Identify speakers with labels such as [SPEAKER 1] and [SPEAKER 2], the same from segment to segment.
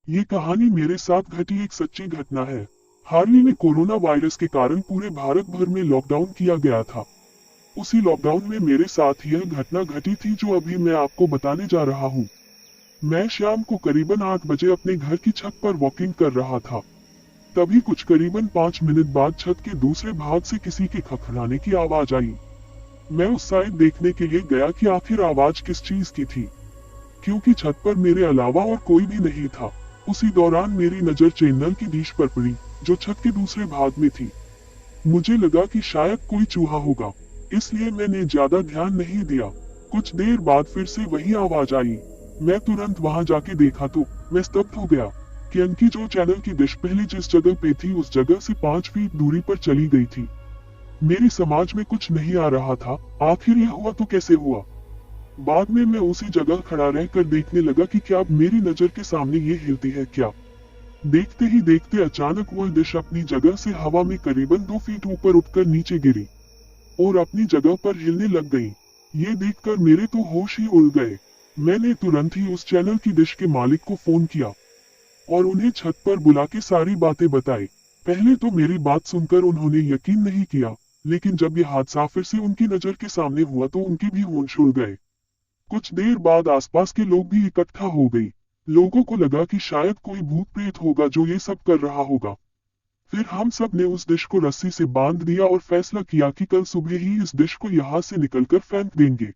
[SPEAKER 1] ये कहानी मेरे साथ घटी एक सच्ची घटना है। हाल ही में कोरोना वायरस के कारण पूरे भारत भर में लॉकडाउन किया गया था। उसी लॉकडाउन में मेरे साथ यह घटना घटी थी जो अभी मैं आपको बताने जा रहा हूँ। मैं शाम को करीबन 8 बजे अपने घर की छत पर वॉकिंग कर रहा था। तभी कुछ करीबन 5 मिनट बाद छत के दूसरे भाग से किसी के खखड़ाने की आवाज आई। मैं उस साइड देखने के लिए गया कि आखिर आवाज किस चीज की थी, क्योंकि छत पर मेरे अलावा और कोई भी नहीं था। उसी दौरान मेरी नजर चैनल की डिश पर पड़ी, जो छत के दूसरे भाग में थी। मुझे लगा कि शायद कोई चूहा होगा, इसलिए मैंने ज्यादा ध्यान नहीं दिया। कुछ देर बाद फिर से वही आवाज आई। मैं तुरंत वहां जाके देखा तो मैं स्तब्ध हो गया, क्योंकि जो चैनल की डिश पहले जिस जगह पे थी उस जगह से 5 फीट दूरी पर चली गई थी। मेरी समझ में कुछ नहीं आ रहा था, आखिर यह हुआ तो कैसे हुआ। बाद में मैं उसी जगह खड़ा रहकर देखने लगा कि क्या अब मेरी नजर के सामने ये हिलती है क्या। देखते ही देखते अचानक वह डिश अपनी जगह से हवा में करीबन 2 फीट ऊपर उठकर नीचे गिरी और अपनी जगह पर हिलने लग गई। ये देखकर मेरे तो होश ही उड़ गए। मैंने तुरंत ही उस चैनल की डिश के मालिक को फोन किया और उन्हें छत पर बुला के सारी बातें बताई। पहले तो मेरी बात सुनकर उन्होंने यकीन नहीं किया, लेकिन जब यह हादसा फिर से उनकी नजर के सामने हुआ तो उनके भी होश उड़ गए। कुछ देर बाद आसपास के लोग भी इकट्ठा हो गई। लोगों को लगा कि शायद कोई भूत प्रेत होगा जो ये सब कर रहा होगा। फिर हम सब ने उस डिश को रस्सी से बांध दिया और फैसला किया कि कल सुबह ही इस डिश को यहाँ से निकलकर फेंक देंगे।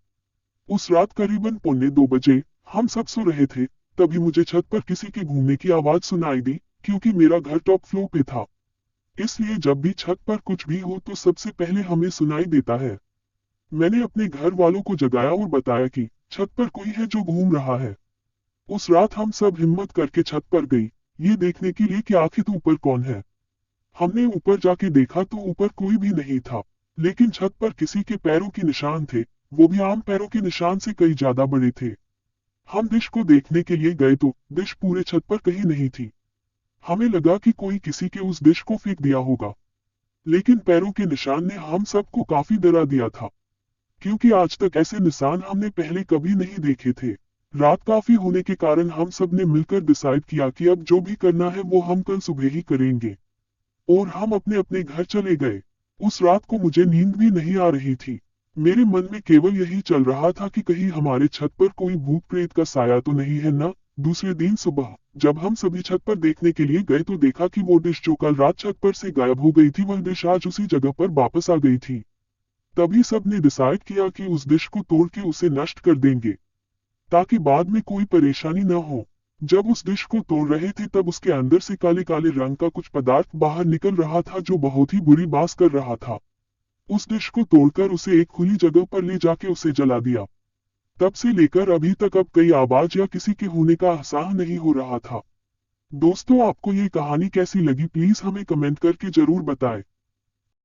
[SPEAKER 1] उस रात करीबन 1:45 बजे हम सब सो रहे थे, तभी मुझे छत पर किसी के घूमने की आवाज सुनाई दी। क्योंकि मेरा घर टॉप फ्लोर पे था, इसलिए जब भी छत पर कुछ भी हो तो सबसे पहले हमें सुनाई देता है। मैंने अपने घर वालों को जगाया और बताया कि छत पर कोई है जो घूम रहा है। उस रात हम सब हिम्मत करके छत पर गई, ये देखने के लिए कि आखिर ऊपर कौन है। हमने ऊपर जाके देखा तो ऊपर कोई भी नहीं था, लेकिन छत पर किसी के पैरों के निशान थे, वो भी आम पैरों के निशान से कई ज्यादा बड़े थे। हम डिश को देखने के लिए गए तो डिश पूरे छत पर कहीं नहीं थी। हमें लगा कि कोई किसी के उस डिश को फेंक दिया होगा, लेकिन पैरों के निशान ने हम सबको काफी डरा दिया था, क्योंकि आज तक ऐसे निशान हमने पहले कभी नहीं देखे थे। रात काफी होने के कारण हम सब ने मिलकर डिसाइड किया कि अब जो भी करना है वो हम कल सुबह ही करेंगे, और हम अपने अपने घर चले गए। उस रात को मुझे नींद भी नहीं आ रही थी। मेरे मन में केवल यही चल रहा था कि कहीं हमारे छत पर कोई भूत प्रेत का साया तो नहीं है ना। दूसरे दिन सुबह जब हम सभी छत पर देखने के लिए गए तो देखा कि वो डिश जो कल रात छत पर से गायब हो गई थी वह डिश आज उसी जगह पर वापस आ गई थी। तभी सबने डिसाइड किया कि उस डिश को तोड़ के उसे नष्ट कर देंगे, ताकि बाद में कोई परेशानी न हो। जब उस डिश को तोड़ रहे थे तब उसके अंदर से काले काले रंग का कुछ पदार्थ बाहर निकल रहा था जो बहुत ही बुरी बात कर रहा था। उस डिश को तोड़कर उसे एक खुली जगह पर ले जाके उसे जला दिया। तब से लेकर अभी तक अब कई आवाज या किसी के होने का एहसास नहीं हो रहा था। दोस्तों, आपको ये कहानी कैसी लगी प्लीज हमें कमेंट करके जरूर बताएं।